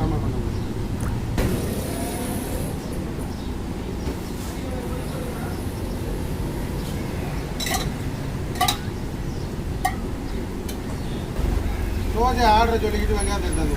நாம பண்ண முடியும். தோசை ஆர்டர் சொல்லிக்கிட்டு வெங்காயத்தை எடுத்தாந்து